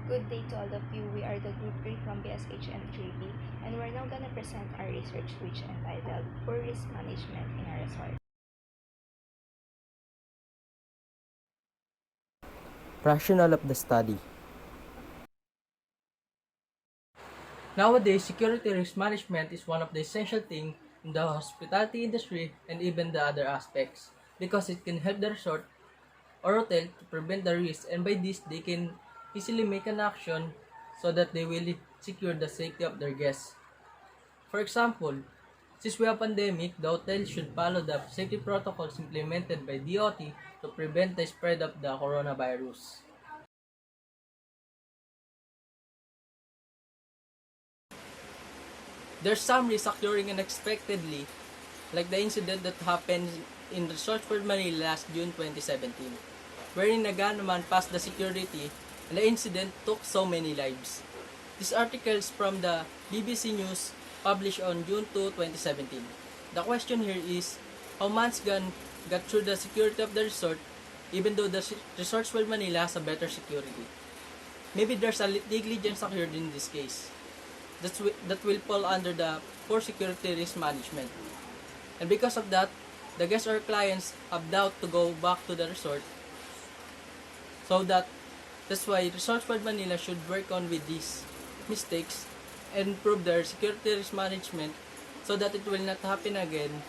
Good day to all of you. We are the Group 3 from BSHM-3B, and we're now going to present our research which entitled Poor Risk Management in a Resort. Rationale of the study. Nowadays, security risk management is one of the essential things in the hospitality industry and even the other aspects because it can help the resort or hotel to prevent the risk, and by this they can easily make an action so that they will secure the safety of their guests. For example, since we have pandemic, the hotel should follow the safety protocols implemented by DOT to prevent the spread of the coronavirus. There's some risk occurring unexpectedly, like the incident that happened in Resort World Manila last June 2017, wherein a gunman passed the security and the incident took so many lives. This article is from the BBC News published on June 2, 2017. The question here is, how man's gun got through the security of the resort even though the Resort World Manila has a better security? Maybe there's a negligence occurred in this case. That will fall under the poor security risk management. And because of that, the guests or clients have doubt to go back to the resort. So that's why Resort World Manila should work on with these mistakes and improve their security risk management so that it will not happen again,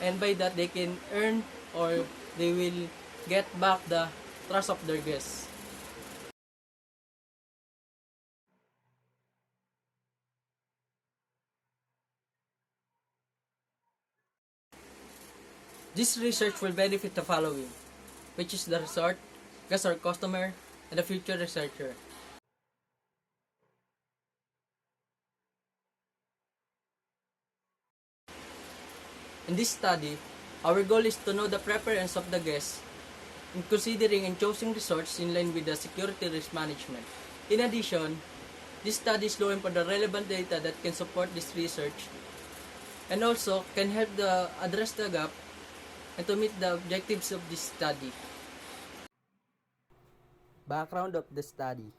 and by that they can earn or they will get back the trust of their guests. This research will benefit the following, which is the resort, guest or customer, and the future researcher. In this study, our goal is to know the preference of the guests in considering and choosing resorts in line with the security risk management. In addition, this study is looking for the relevant data that can support this research and also can help address the gap and to meet the objectives of this study. Background of the study.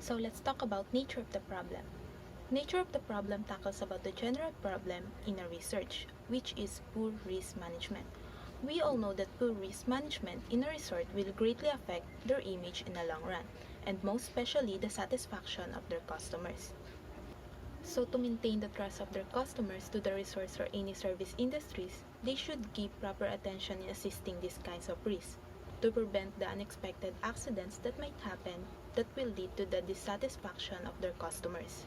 So let's talk about nature of the problem. Nature of the problem tackles about the general problem in a research, which is poor risk management. We all know that poor risk management in a resort will greatly affect their image in the long run, and most especially the satisfaction of their customers. So to maintain the trust of their customers to the resorts or any service industries, they should give proper attention in assisting these kinds of risks to prevent the unexpected accidents that might happen that will lead to the dissatisfaction of their customers.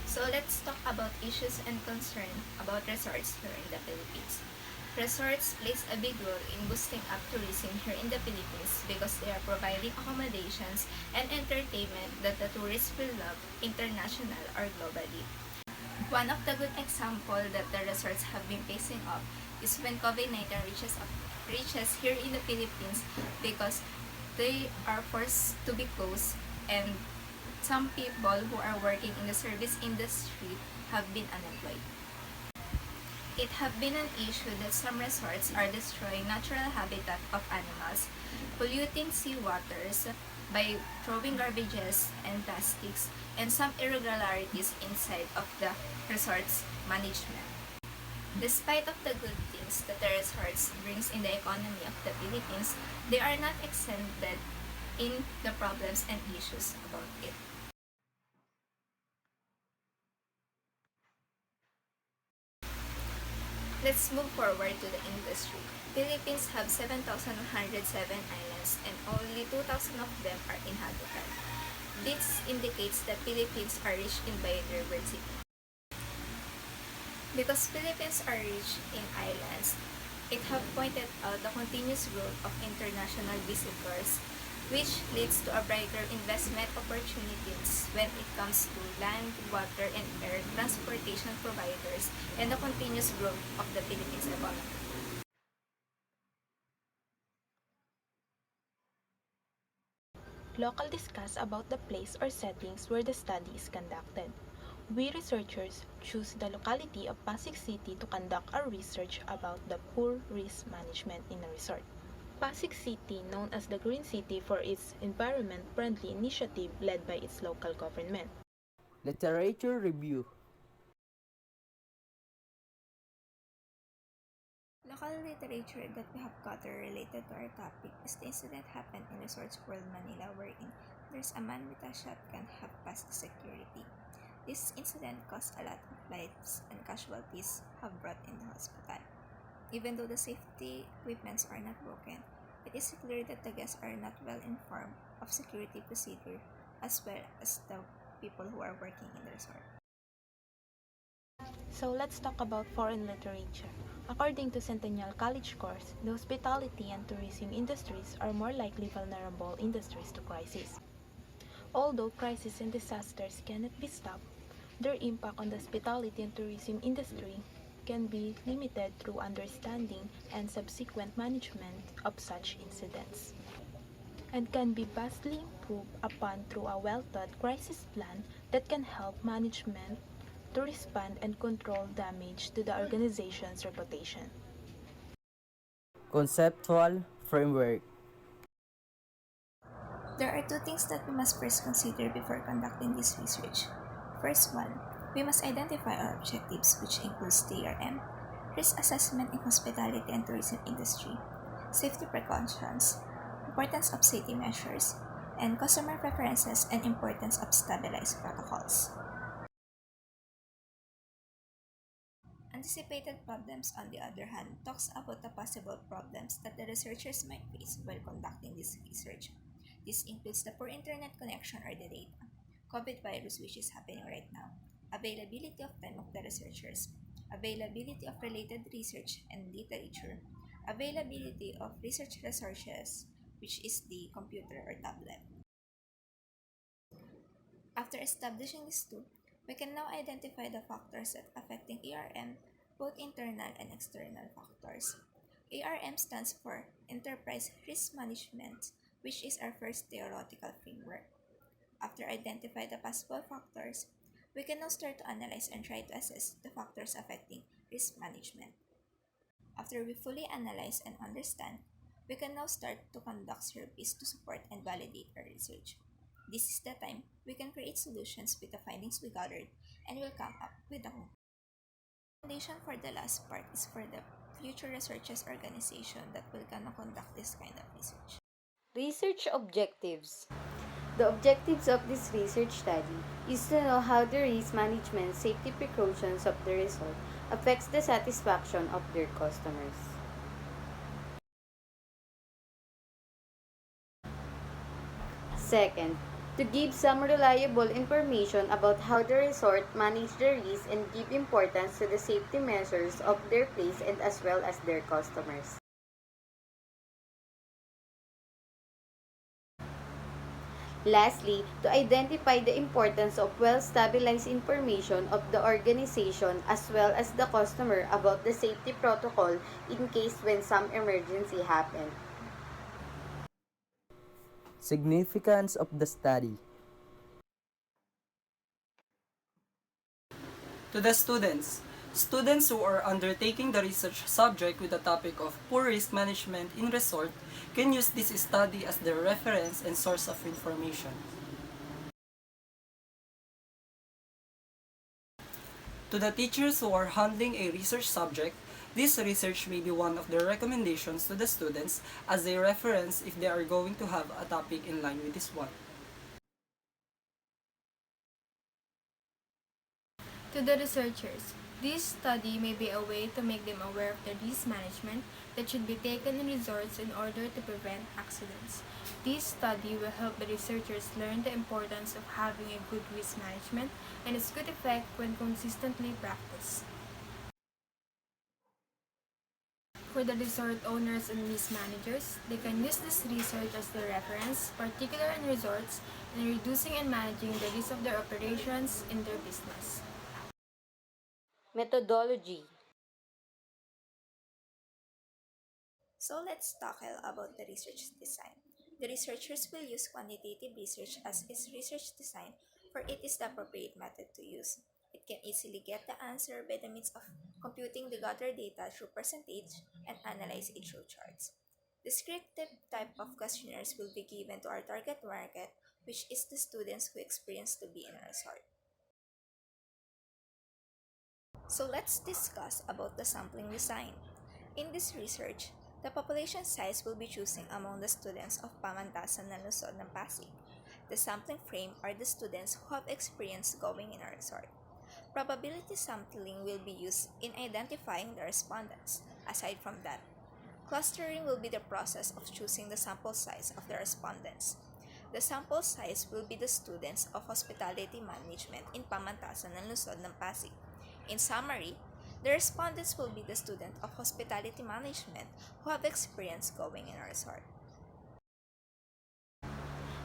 So let's talk about issues and concerns about resorts here in the Philippines. Resorts plays a big role in boosting up tourism here in the Philippines because they are providing accommodations and entertainment that the tourists will love international or globally. One of the good examples that the resorts have been facing off is when COVID-19 reaches here in the Philippines because they are forced to be closed, and some people who are working in the service industry have been unemployed. It have been an issue that some resorts are destroying natural habitat of animals, polluting sea waters by throwing garbages and plastics, and some irregularities inside of the resort's management. Despite of the good things that the resorts brings in the economy of the Philippines, they are not exempted in the problems and issues about it. Let's move forward to the industry. Philippines have 7,107 islands and only 2,000 of them are inhabited. This indicates that Philippines are rich in biodiversity. Because Philippines are rich in islands, it have pointed out the continuous growth of international visitors, which leads to a brighter investment opportunities when it comes to land, water, and air transportation providers and the continuous growth of the Philippines economy. Local discuss about the place or settings where the study is conducted. We researchers choose the locality of Pasig City to conduct our research about the poor risk management in a resort. Pasig City, known as the Green City for its environment-friendly initiative led by its local government. Literature review. Local literature that we have gathered related to our topic is the incident happened in Resorts World Manila wherein there's a man with a shotgun have passed the security. This incident caused a lot of lives and casualties have brought in the hospital. Even though the safety equipments are not broken, it is clear that the guests are not well informed of security procedure as well as the people who are working in the resort. So let's talk about foreign literature. According to Centennial College course, the hospitality and tourism industries are more likely vulnerable industries to crisis. Although crises and disasters cannot be stopped, their impact on the hospitality and tourism industry can be limited through understanding and subsequent management of such incidents, and can be vastly improved upon through a well-thought crisis plan that can help management to respond and control damage to the organization's reputation. Conceptual framework. There are two things that we must first consider before conducting this research. First one, we must identify our objectives, which includes TRM, risk assessment in hospitality and tourism industry, safety precautions, importance of safety measures, and customer preferences and importance of stabilized protocols. Anticipated problems, on the other hand, talks about the possible problems that the researchers might face while conducting this research. This includes the poor internet connection or the data, COVID virus which is happening right now, availability of time of the researchers, availability of related research and literature, availability of research resources, which is the computer or tablet. After establishing these two, we can now identify the factors that affecting ARM, both internal and external factors. ARM stands for Enterprise Risk Management, which is our first theoretical framework. After identify the possible factors, we can now start to analyze and try to assess the factors affecting risk management. After we fully analyze and understand, we can now start to conduct surveys to support and validate our research. This is the time we can create solutions with the findings we gathered and will come up with a foundation for the last part is for the future researchers organization that will gonna conduct this kind of research. Research objectives. The objectives of this research study is to know how the risk management safety precautions of the resort affects the satisfaction of their customers. Second, to give some reliable information about how the resort manage the risk and give importance to the safety measures of their place and as well as their customers. Lastly, to identify the importance of well-stabilized information of the organization as well as the customer about the safety protocol in case when some emergency happen. Significance of the study. To the students who are undertaking the research subject with the topic of poor risk management in resort can use this study as their reference and source of information. To the teachers who are handling a research subject, this research may be one of their recommendations to the students as a reference if they are going to have a topic in line with this one. To the researchers, this study may be a way to make them aware of the risk management that should be taken in resorts in order to prevent accidents. This study will help the researchers learn the importance of having a good risk management and its good effect when consistently practiced. For the resort owners and risk managers, they can use this research as their reference, particularly in resorts, in reducing and managing the risk of their operations in their business. Methodology. So let's tackle about the research design. The researchers will use quantitative research as its research design, for it is the appropriate method to use. can easily get the answer by the means of computing the gathered data through percentage and analyze it through charts. Descriptive type of questionnaires will be given to our target market, which is the students who experience to be in a resort. So let's discuss about the sampling design. In this research, the population size will be choosing among the students of Pamantasan ng Luzon ng Pasig. The sampling frame are the students who have experience going in a resort. Probability sampling will be used in identifying the respondents. Aside from that, clustering will be the process of choosing the sample size of the respondents. The sample size will be the students of hospitality management in Pamantasan ng Luzon ng Pasig. In summary, the respondents will be the student of hospitality management who have experience going in a resort.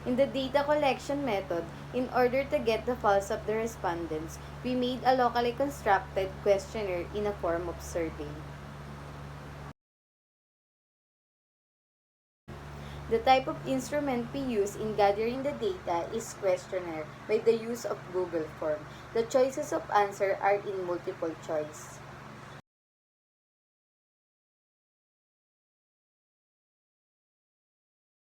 In the data collection method, in order to get the files of the respondents, we made a locally constructed questionnaire in a form of survey. The type of instrument we use in gathering the data is questionnaire by the use of Google form. The choices of answer are in multiple choice.